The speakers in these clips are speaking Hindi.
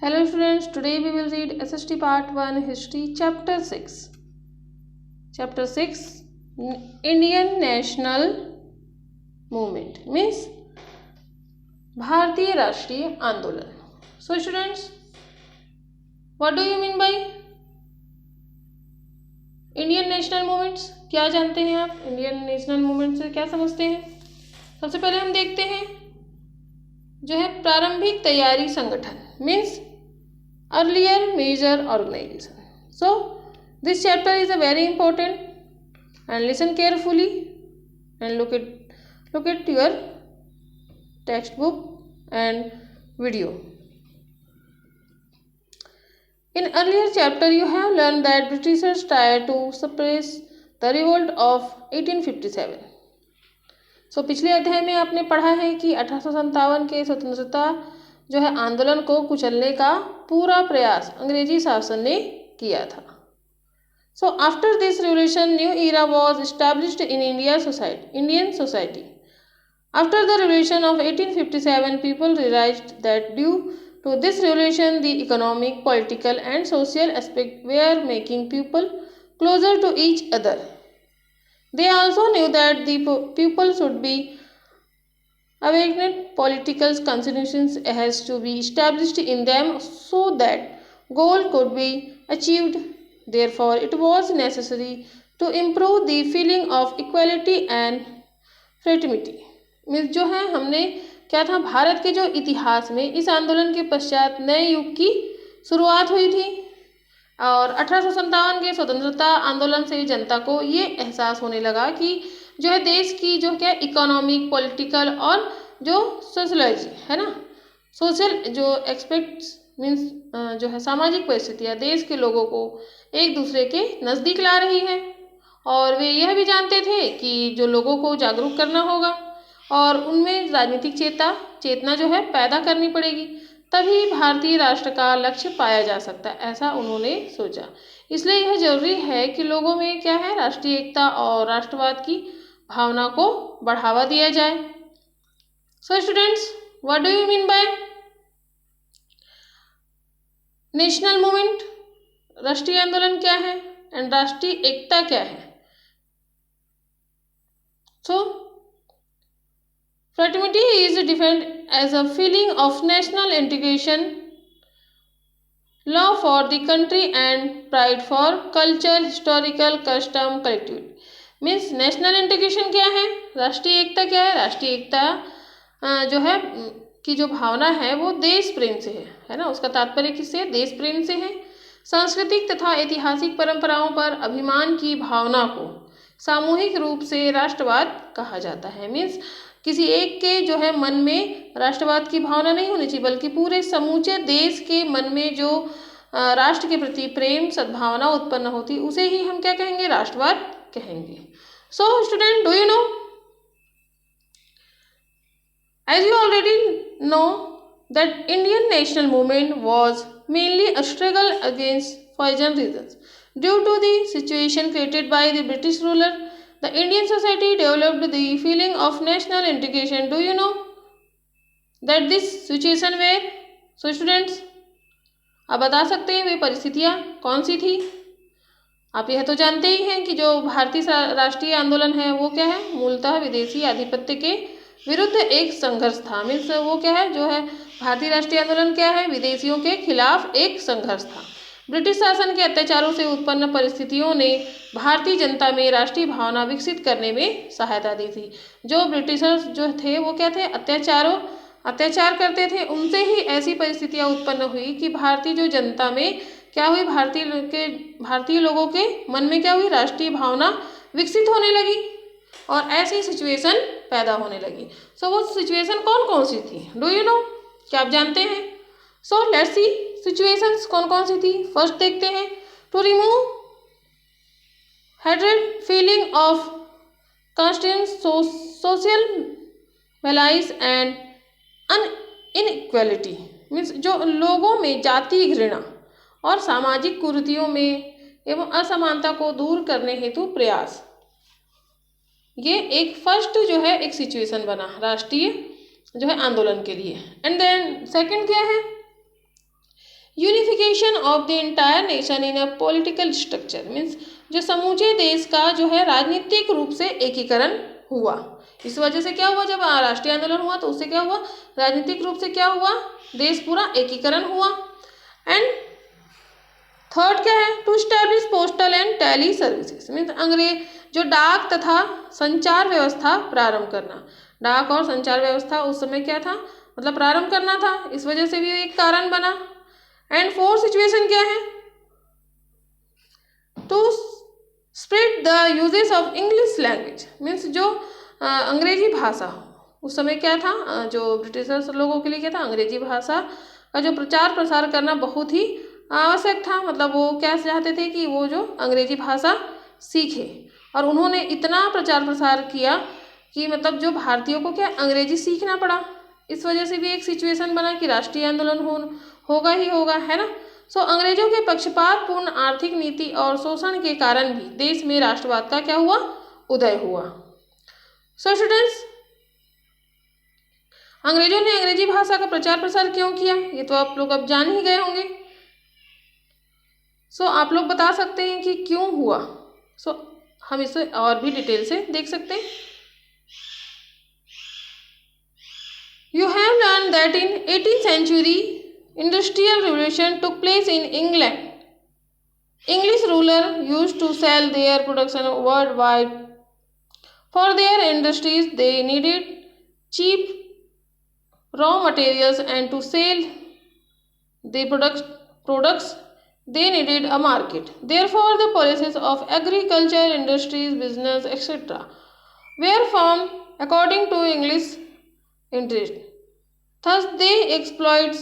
Hello students, today we will read SST Part 1 History Chapter 6. Chapter 6 Indian National Movement means भारतीय राष्ट्रीय आंदोलन. So students, what do you mean by Indian National Movements? क्या जानते हैं आप इंडियन नेशनल मूवमेंट से, क्या समझते हैं? सबसे पहले हम देखते हैं जो है प्रारंभिक तैयारी संगठन means earlier major organization. So this chapter is a very important and listen carefully and look at your textbook and video. In earlier chapter you have learned that Britishers tried to suppress the revolt of 1857. So पिछले अध्याय में आपने पढ़ा है कि 1857 के स्वतंत्रता जो है आंदोलन को कुचलने का पूरा प्रयास अंग्रेजी शासन ने किया था. So after this revolution new era was established in Indian society. After the revolution of 1857 people realised that due to this revolution the economic political and social aspect were making people closer to each other. They also knew that the people should be awakened political constitutions has to be established in them so that goal could be achieved. Therefore, it was necessary to improve the feeling of equality and fraternity. Means जो है हमने क्या था, भारत के जो इतिहास में इस आंदोलन के पश्चात नए युग की शुरुआत हुई थी और 1857 के स्वतंत्रता आंदोलन से जनता को ये एहसास होने लगा कि जो है देश की जो क्या इकोनॉमिक पॉलिटिकल और जो सोशलॉजी है ना, सोशल जो एक्सपेक्ट्स मीन्स जो है सामाजिक परिस्थितियाँ देश के लोगों को एक दूसरे के नज़दीक ला रही है. और वे यह भी जानते थे कि जो लोगों को जागरूक करना होगा और उनमें राजनीतिक चेतना जो है पैदा करनी पड़ेगी, तभी भारतीय राष्ट्र का लक्ष्य पाया जा सकता है, ऐसा उन्होंने सोचा. इसलिए यह जरूरी है कि लोगों में क्या है राष्ट्रीय एकता और राष्ट्रवाद की भावना को बढ़ावा दिया जाए. So students, what do you mean by national movement? राष्ट्रीय आंदोलन क्या है एंड राष्ट्रीय एकता क्या है? सो fraternity is defined as a feeling of national integration, love for the country and pride for culture, historical custom, collectivity. Means national integration क्या है, राष्ट्रीय एकता क्या है? राष्ट्रीय एकता जो है की जो भावना है वो देश प्रेम से है ना, उसका तात्पर्य किससे? देश प्रेम से है. सांस्कृतिक तथा ऐतिहासिक परंपराओं पर अभिमान की भावना को सामूहिक रूप से राष्ट्रवाद कहा जाता है. मीन्स किसी एक के जो है मन में राष्ट्रवाद की भावना नहीं होनी चाहिए, बल्कि पूरे समूचे देश के मन में जो राष्ट्र के प्रति प्रेम सद्भावना उत्पन्न होती उसे ही हम क्या कहेंगे? राष्ट्रवाद कहेंगे. So student, do you know, as you already know that Indian national movement was mainly a struggle against poison reasons. Due to the situation created by the British ruler, the Indian society developed the feeling of national integration. Do you know that this situation where? So students, आप बता सकते हैं वे परिस्थितियाँ कौन सी थी? आप यह तो जानते ही हैं कि जो भारतीय राष्ट्रीय आंदोलन है वो क्या है, मूलतः विदेशी आधिपत्य के विरुद्ध एक संघर्ष था. मीन्स वो क्या है, जो है भारतीय राष्ट्रीय आंदोलन क्या है, विदेशियों के खिलाफ एक संघर्ष था. ब्रिटिश शासन के अत्याचारों से उत्पन्न परिस्थितियों ने भारतीय जनता में राष्ट्रीय भावना विकसित करने में सहायता दी थी. जो ब्रिटिशर्स जो थे वो क्या थे, अत्याचार करते थे, उनसे ही ऐसी परिस्थितियां उत्पन्न हुई कि भारतीय जो जनता में क्या हुई, भारतीय लोगों के मन में क्या हुई, राष्ट्रीय भावना विकसित होने लगी और ऐसी सिचुएशन पैदा होने लगी. सो वो सिचुएशन कौन कौन सी थी? डू यू नो, क्या आप जानते हैं? सो लेट्स सी सिचुएशंस कौन कौन सी थी. फर्स्ट देखते हैं, to remove hatred feeling of caste, social malaise and inequality. Means जो लोगों में जाति घृणा और सामाजिक कुरीतियों में एवं असमानता को दूर करने हेतु प्रयास, ये एक फर्स्ट जो है एक सिचुएशन बना राष्ट्रीय जो है आंदोलन के लिए. एंड देन सेकंड क्या है, unification of the entire nation in a political structure, means जो समूचे देश का जो है राजनीतिक रूप से एकीकरण हुआ। इस वजह से क्या हुआ, जब राष्ट्रीय आंदोलन हुआ तो उससे क्या हुआ, राजनीतिक रूप से क्या हुआ, देश पूरा एकीकरण हुआ। एंड थर्ड क्या है, to establish postal and tele services, means अंग्रेज जो डाक तथा संचार व्यवस्था प्रारंभ करना, डाक और संचार व्यवस्था उस समय क्या था, मतलब प्रारंभ करना था, इस वजह से भी एक कारण बना। एंड फोर्थ सिचुएशन क्या है, to spread the uses of English language, means जो अंग्रेजी भाषा उस समय क्या था, जो ब्रिटिशर्स लोगों के लिए क्या था, अंग्रेजी भाषा का जो प्रचार प्रसार करना बहुत ही आवश्यक था। मतलब वो क्या चाहते थे कि वो जो अंग्रेजी भाषा सीखे, और उन्होंने इतना प्रचार प्रसार किया कि मतलब जो भारतीयों को क्या अंग्रेजी सीखना पड़ा। इस वजह से भी एक सिचुएशन बना कि राष्ट्रीय आंदोलन होगा ही होगा, है ना। सो अंग्रेजों के पक्षपातपूर्ण आर्थिक नीति और शोषण के कारण भी देश में राष्ट्रवाद का क्या हुआ, उदय हुआ। सो स्टूडेंट्स, अंग्रेजों ने अंग्रेजी भाषा का प्रचार प्रसार क्यों किया, ये तो आप लोग अब जान ही गए होंगे। सो आप लोग बता सकते हैं कि क्यों हुआ। सो हम इसे और भी डिटेल से देख सकते हैं। You have learned that in 18th century, industrial revolution took place in England. English rulers used to sell their production worldwide. For their industries, they needed cheap raw materials, and to sell the products, they needed a market. Therefore, the policies of agriculture, industries, business, etc. were formed according to English interest. Thus, they exploit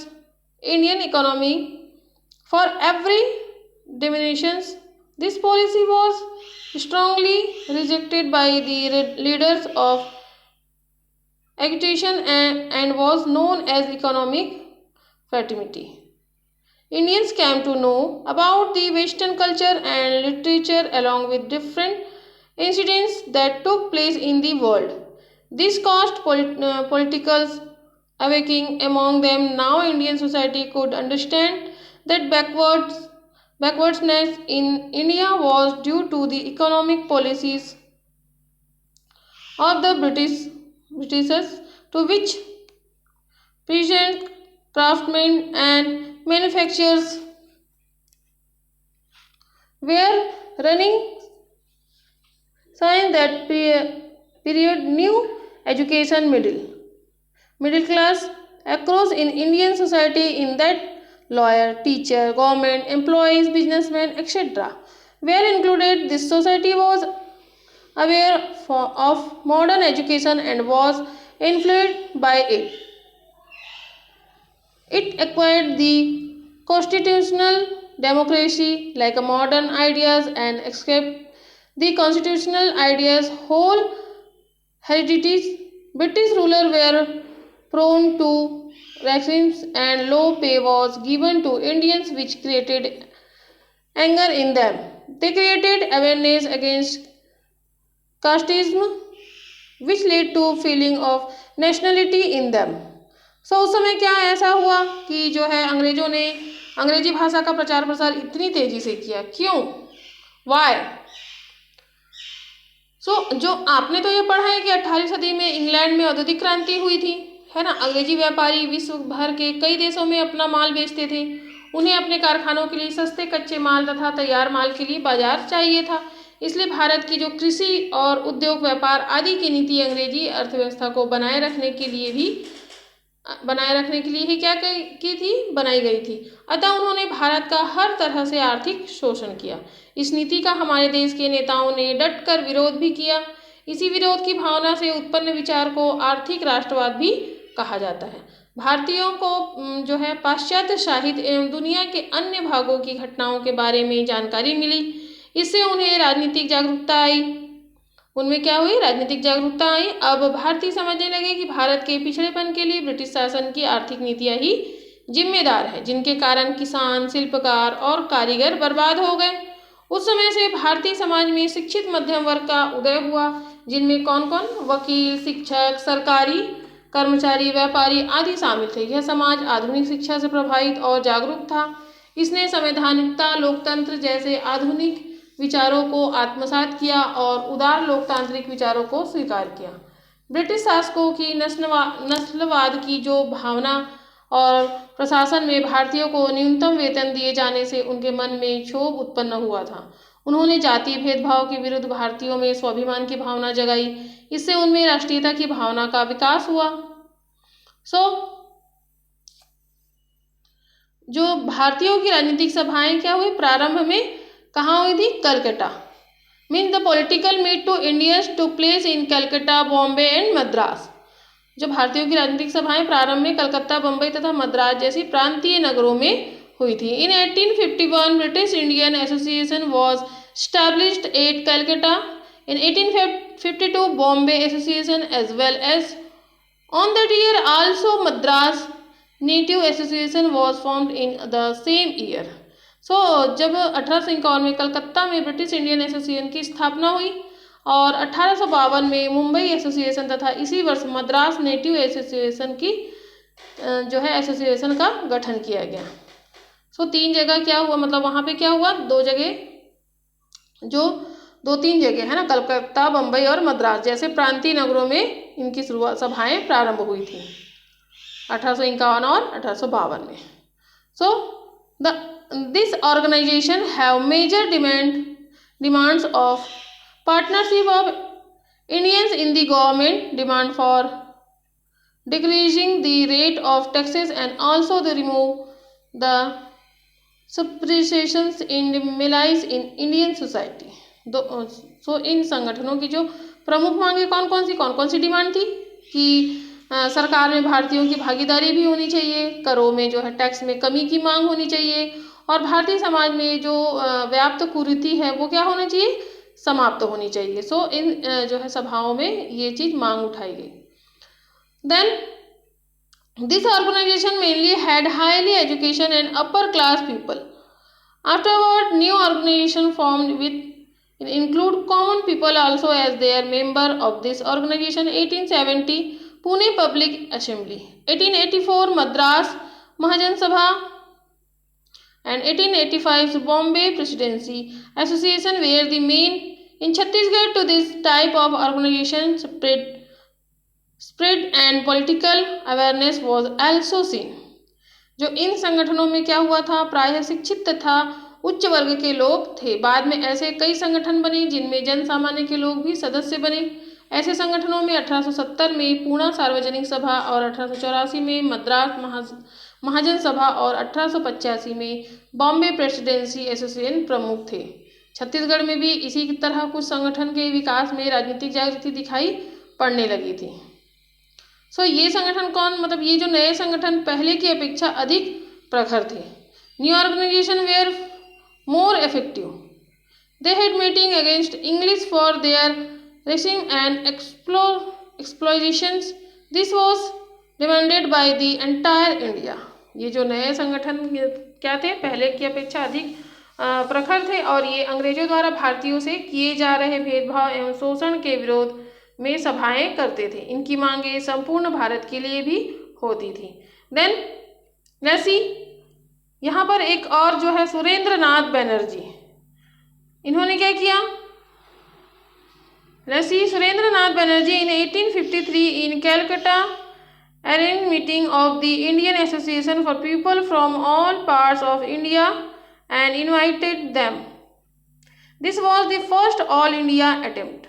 Indian economy for every diminutions. This policy was strongly rejected by the leaders of agitation and was known as economic fraternity. Indians came to know about the Western culture and literature along with different incidents that took place in the world. This caused political awakening among them. Now Indian society could understand that backwardness in India was due to the economic policies of the Britishers, to which peasant, craftsmen and manufacturers were running. Since that period, new education middle class across in Indian society, in that lawyer, teacher, government employees, businessmen, etc. were included. This society was aware of modern education and was influenced by it. It acquired the constitutional democracy like a modern ideas and escaped the constitutional ideas whole heredities. British rulers were prone to racism and low pay was given to Indians, which created anger in them. They created awareness against casteism, which led to feeling of nationality in them. सो उस समय क्या ऐसा हुआ कि जो है अंग्रेजों ने अंग्रेजी भाषा का प्रचार प्रसार इतनी तेजी से किया, क्यों, वाई। जो आपने तो ये पढ़ा है कि 18वीं सदी में इंग्लैंड में औद्योगिक क्रांति हुई थी, है ना। अंग्रेजी व्यापारी विश्व भर के कई देशों में अपना माल बेचते थे। उन्हें अपने कारखानों के लिए सस्ते कच्चे माल तथा तैयार माल के लिए बाजार चाहिए था। इसलिए भारत की जो कृषि और उद्योग व्यापार आदि की नीति अंग्रेजी अर्थव्यवस्था को बनाए रखने के लिए ही क्या की थी, बनाई गई थी। अतः उन्होंने भारत का हर तरह से आर्थिक शोषण किया। इस नीति का हमारे देश के नेताओं ने डटकर विरोध भी किया। इसी विरोध की भावना से उत्पन्न विचार को आर्थिक राष्ट्रवाद भी कहा जाता है। भारतीयों को जो है पाश्चात्य साहित्य एवं दुनिया के अन्य भागों की घटनाओं के बारे में जानकारी मिली। इससे उन्हें राजनीतिक जागरूकता आई। उनमें क्या हुई, राजनीतिक जागरूकता आई। अब भारतीय समझने लगे कि भारत के पिछड़ेपन के लिए ब्रिटिश शासन की आर्थिक नीतियां ही जिम्मेदार है, जिनके कारण किसान, शिल्पकार और कारीगर बर्बाद हो गए। उस समय से भारतीय समाज में शिक्षित मध्यम वर्ग का उदय हुआ, जिनमें कौन कौन, वकील, शिक्षक, सरकारी कर्मचारी, व्यापारी आदि शामिल थे। यह समाज आधुनिक शिक्षा से प्रभावित और जागरूक था। इसने संवैधानिकता, लोकतंत्र जैसे आधुनिक विचारों को आत्मसात किया और उदार लोकतांत्रिक विचारों को स्वीकार किया। ब्रिटिश शासकों की नस्लवाद की जो भावना और प्रशासन में भारतीयों को न्यूनतम वेतन दिए जाने से उनके मन में क्षोभ उत्पन्न हुआ था। उन्होंने जातीय भेदभाव के विरुद्ध भारतीयों में स्वाभिमान की भावना जगाई। इससे उनमें राष्ट्रीयता की भावना का विकास हुआ। जो भारतीयों की राजनीतिक सभाएं क्या हुई प्रारंभ में, कहाँ हुई थी? Calcutta. Means the political meet to Indians took place in Calcutta, Bombay and Madras. जो भारतीयों की राजनीतिक सभाएं प्रारंभ में कलकत्ता, बम्बई तथा मद्रास जैसी प्रांतीय नगरों में हुई थी। इन 1851 British Indian association was established at Calcutta. In 1852 Bombay Association as well as on that year also Madras Native Association was formed in the same year. So जब 1851 में कलकत्ता में ब्रिटिश इंडियन एसोसिएशन की स्थापना हुई और 1852 में मुंबई एसोसिएशन तथा इसी वर्ष मद्रास नेटिव एसोसिएशन की जो है एसोसिएशन का गठन किया गया। सो 3 जगह क्या हुआ, मतलब वहाँ पे क्या हुआ, 2 जगह, जो 2-3 जगह है ना, कलकत्ता, बम्बई और मद्रास जैसे प्रांतीय नगरों में इनकी शुरुआत सभाएं प्रारंभ हुई थी 1851 और 1852 में। So this organization have major demands of partnership of Indians in the government, demand for decreasing the rate of taxes and also the remove the suppressions in मिलाइज इन इंडियन सोसाइटी। सो इन संगठनों की जो प्रमुख मांगे कौन कौन सी डिमांड थी कि सरकार में भारतीयों की भागीदारी भी होनी चाहिए, करों में जो है टैक्स में कमी की मांग होनी चाहिए और भारतीय समाज में जो व्याप्त कुरीति है वो क्या होना चाहिए, समाप्त होनी चाहिए। सो इन जो है सभाओं में ये चीज मांग उठाई गई। Then this organization mainly had highly education and upper class people. Afterward, new organization formed with include common people also as their member of this organization. 1870 Pune Public Assembly, 1884 Madras Mahajan Sabha and 1885 Bombay Presidency Association were the main. In Chhattisgarh to this type of organization spread and political awareness was also seen. जो इन संगठनों में क्या हुआ था, प्रायः शिक्षित तथा उच्च वर्ग के लोग थे। बाद में ऐसे कई संगठन बने जिनमें जन सामान्य के लोग भी सदस्य बने। ऐसे संगठनों में 1870 में पूना सार्वजनिक सभा और 1884 में मद्रास महाजन सभा और 1885 में बॉम्बे प्रेसिडेंसी एसोसिएशन प्रमुख थे। छत्तीसगढ़ में भी इसी तरह कुछ संगठन के विकास में राजनीतिक जागृति दिखाई पड़ने लगी थी। सो ये संगठन कौन, मतलब ये जो नए संगठन पहले की अपेक्षा अधिक प्रखर थे। New organization were more effective, they had meeting against English for their racing and exploitations, this was demanded by the entire India. ये जो नए संगठन क्या थे, पहले की अपेक्षा अधिक प्रखर थे और ये अंग्रेजों द्वारा भारतीयों से किए जा रहे भेदभाव एवं शोषण के विरोध में सभाएं करते थे। इनकी मांगे संपूर्ण भारत के लिए भी होती थी। देन नैसी यहाँ पर एक और जो है सुरेंद्र नाथ बनर्जी, इन्होंने क्या किया, नैसी सुरेंद्र नाथ बनर्जी इन 1853 इन Calcutta arranged meeting of the Indian Association for people from all parts of India and invited them. This was the first all India attempt.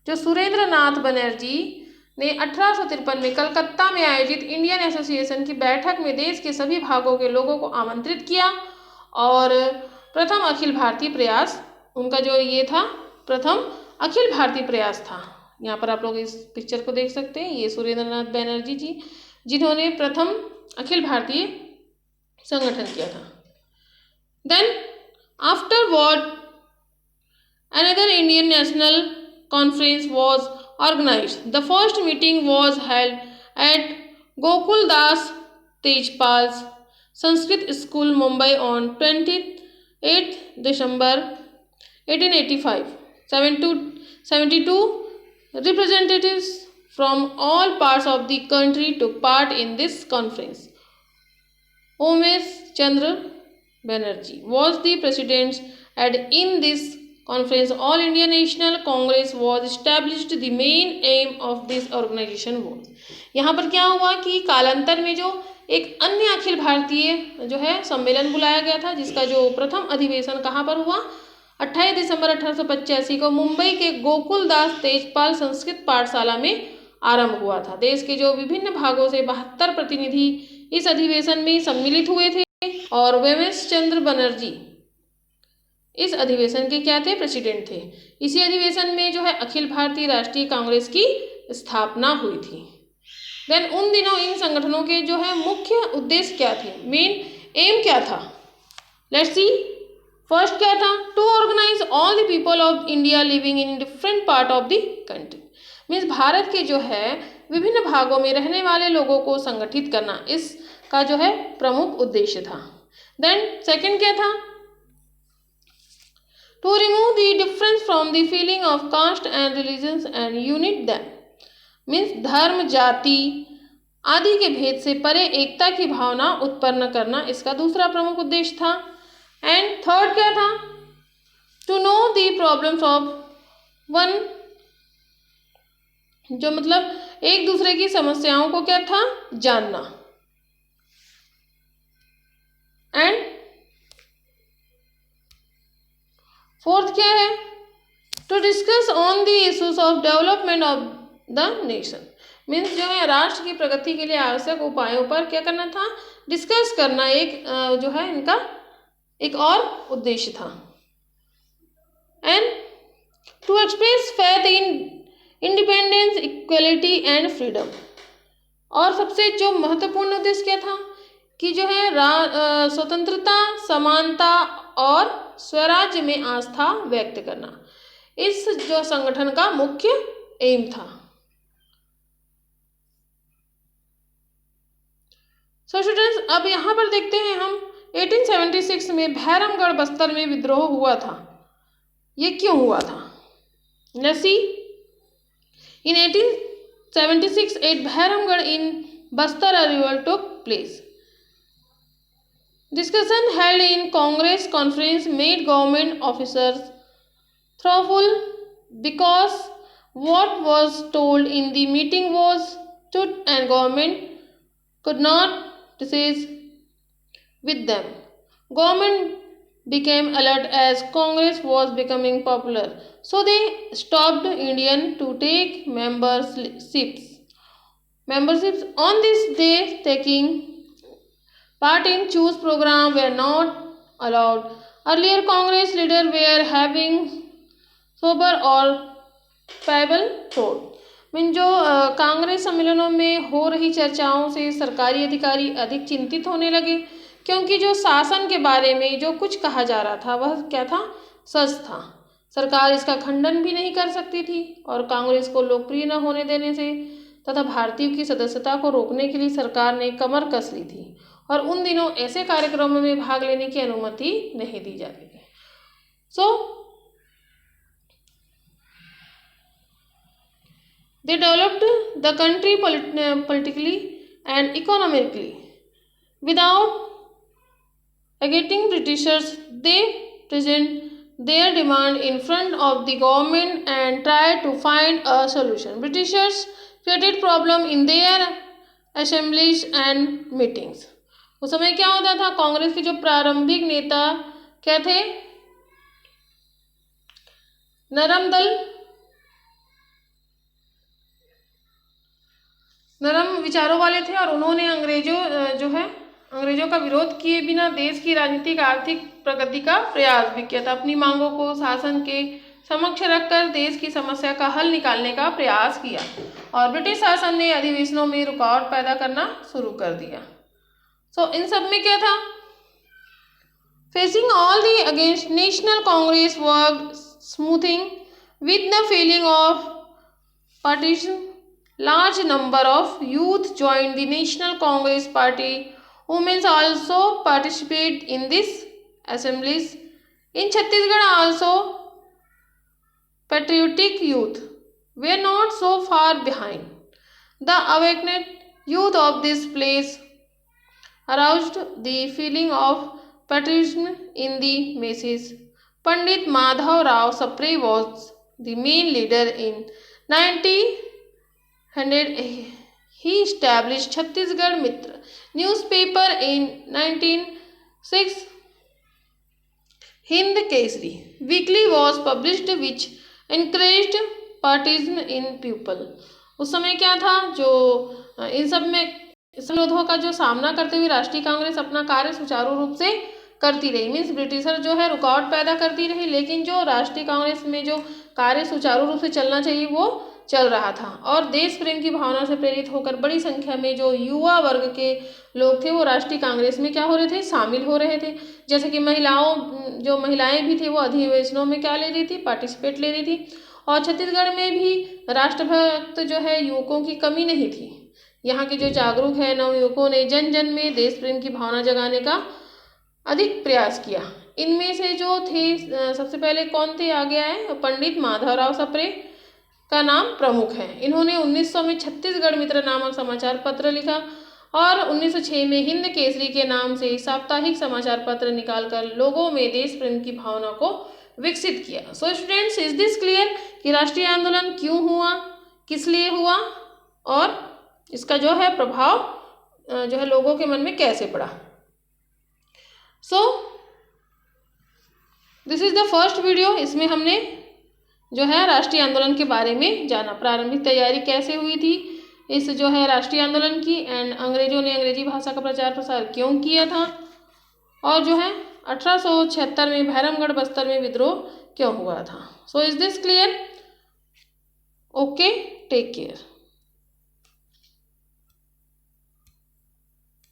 जो सुरेंद्र नाथ बनर्जी ने 1853 में कलकत्ता में आयोजित इंडियन एसोसिएशन की बैठक में देश के सभी भागों के लोगों को आमंत्रित किया और प्रथम अखिल भारतीय प्रयास, उनका जो ये था प्रथम अखिल भारतीय प्रयास था। यहाँ पर आप लोग इस पिक्चर को देख सकते हैं, ये सुरेंद्र नाथ बनर्जी जी जिन्होंने प्रथम अखिल भारतीय संगठन किया था। Then afterward another Indian national conference was organised. The first meeting was held at Gokul Das Tejpal Sanskrit school Mumbai on 28 December 1885. 72 representatives from all parts of the country took part in this conference. Umesh Chandra Banerjee was the president, and in this conference All India National Congress was established. The main aim of this organization was, यहाँ पर क्या हुआ कि कालांतर में जो एक अन्य अखिल भारतीय जो है सम्मेलन बुलाया गया था, जिसका जो प्रथम अधिवेशन कहाँ पर हुआ, 28 दिसंबर 1885 को मुंबई के गोकुलदास तेजपाल संस्कृत पाठशाला में आरंभ हुआ था। देश के जो विभिन्न भागों से 72 प्रतिनिधि इस अधिवेशन में सम्मिलित हुए थे और वेमेश चंद्र बनर्जी इस अधिवेशन के क्या थे, प्रेसिडेंट थे। इसी अधिवेशन में जो है अखिल भारतीय राष्ट्रीय कांग्रेस की स्थापना हुई थी। देन उन दिनों इन संगठनों के जो है मुख्य उद्देश्य क्या थे, मेन एम क्या था, लेट्स सी। फर्स्ट क्या था, to organise all the people of India living in different part of the country, means Bharat के जो है विभिन्न भागों में रहने वाले लोगों को संगठित करना, इसका जो है प्रमुख उद्देश्य था। देन सेकंड क्या था, to remove the difference from the feeling of caste and religions and unite them, means धर्म जाति आदि के भेद से परे एकता की भावना उत्पन्न करना, इसका दूसरा प्रमुख उद्देश्य था। एंड थर्ड क्या था, to know the problems of one, जो मतलब एक दूसरे की समस्याओं को क्या था, जानना। एंड फोर्थ क्या है, to discuss on the issues of development of the nation, means जो है राष्ट्र की प्रगति के लिए आवश्यक उपायों पर क्या करना था, डिस्कस करना, एक जो है इनका एक और उद्देश्य था। And to express faith in independence equality and freedom, और सबसे जो महत्वपूर्ण उद्देश्य क्या था कि जो है स्वतंत्रता, समानता और स्वराज्य में आस्था व्यक्त करना, इस जो संगठन का मुख्य एम था। सो स्टूडेंट्स, अब यहाँ पर देखते हैं हम 1876 में भैरमगढ़ बस्तर में विद्रोह हुआ था, ये क्यों हुआ था, let's see. In 1876 at Bhairamgarh in Bastar a revolt took place. Discussion held in Congress conference made government officers thoughtful because what was told in the meeting was truth and government could not disagree with them. Government became alert as Congress was becoming popular, so they stopped Indian to take memberships. On this day, taking part in choose program were not allowed. Earlier Congress leaders were having sober or payable thought. Mean जो कांग्रेस सम्मेलनों में हो रही चर्चाओं से सरकारी अधिकारी अधिक चिंतित होने लगे, क्योंकि जो शासन के बारे में जो कुछ कहा जा रहा था वह क्या था, सच था। सरकार इसका खंडन भी नहीं कर सकती थी और कांग्रेस को लोकप्रिय न होने देने से तथा भारतीयों की सदस्यता को रोकने के लिए सरकार ने कमर कस ली थी और उन दिनों ऐसे कार्यक्रमों में भाग लेने की अनुमति नहीं दी जाती थी। सो they developed the country politically and economically. Without agitating Britishers, they present their demand in front of the government and try to find a solution. Britishers created problem in their assemblies and meetings. उस समय क्या होता था, कांग्रेस के जो प्रारंभिक नेता क्या थे, नरम विचारों वाले थे और उन्होंने अंग्रेजों का विरोध किए बिना देश की राजनीतिक आर्थिक प्रगति का प्रयास भी किया था। अपनी मांगों को शासन के समक्ष रखकर देश की समस्या का हल निकालने का प्रयास किया और ब्रिटिश शासन ने अधिवेशनों में रुकावट पैदा करना शुरू कर दिया। सो इन सब में क्या था, facing all the against national Congress work smoothing with the feeling of partition. Large number of youth joined the National Congress Party. Women also participate in these assemblies. In Chhattisgarh also, patriotic youth were not so far behind. The awakened youth of this place aroused the feeling of patriotism in the masses. Pandit Madhav Rao Sapre was the main leader in 1900. He established Chhattisgarh Mitra newspaper in 1906. Hind Kesari weekly was published which encouraged patriotism in people. उस समय क्या था, जो इन सब में विरोधों का जो सामना करते हुए राष्ट्रीय कांग्रेस अपना कार्य सुचारू रूप से करती रही। मीन्स ब्रिटिशर जो है रुकावट पैदा करती रही, लेकिन जो राष्ट्रीय कांग्रेस में जो कार्य सुचारू रूप से चलना चाहिए वो चल रहा था। और देश प्रेम की भावना से प्रेरित होकर बड़ी संख्या में जो युवा वर्ग के लोग थे वो राष्ट्रीय कांग्रेस में क्या हो रहे थे, शामिल हो रहे थे। जैसे कि महिलाएं भी थी वो अधिवेशनों में क्या ले रही थी, पार्टिसिपेट ले रही थी। और छत्तीसगढ़ में भी राष्ट्रभक्त जो है युवकों की कमी नहीं थी। यहाँ के जो जागरूक है नव युवकों ने जन जन में देश प्रेम की भावना जगाने का अधिक प्रयास किया। इनमें से जो थे सबसे पहले कौन थे आगे आए, पंडित माधवराव सप्रे का नाम प्रमुख है। इन्होंने 1900 में छत्तीसगढ़ मित्र नामक समाचार पत्र लिखा और 1906 में हिंद केसरी के नाम से साप्ताहिक समाचार पत्र निकालकर लोगों में देश प्रेम की भावना को विकसित किया। So students, is this clear कि राष्ट्रीय आंदोलन क्यों हुआ, किस लिए हुआ और इसका जो है प्रभाव जो है लोगों के मन में कैसे पड़ा। So this is the first video. इसमें हमने जो है राष्ट्रीय आंदोलन के बारे में जाना, प्रारंभिक तैयारी कैसे हुई थी इस जो है राष्ट्रीय आंदोलन की, एंड अंग्रेजों ने अंग्रेजी भाषा का प्रचार प्रसार क्यों किया था, और जो है 1876 में भैरमगढ़ बस्तर में विद्रोह क्यों हुआ था। So is this clear? Okay, take care.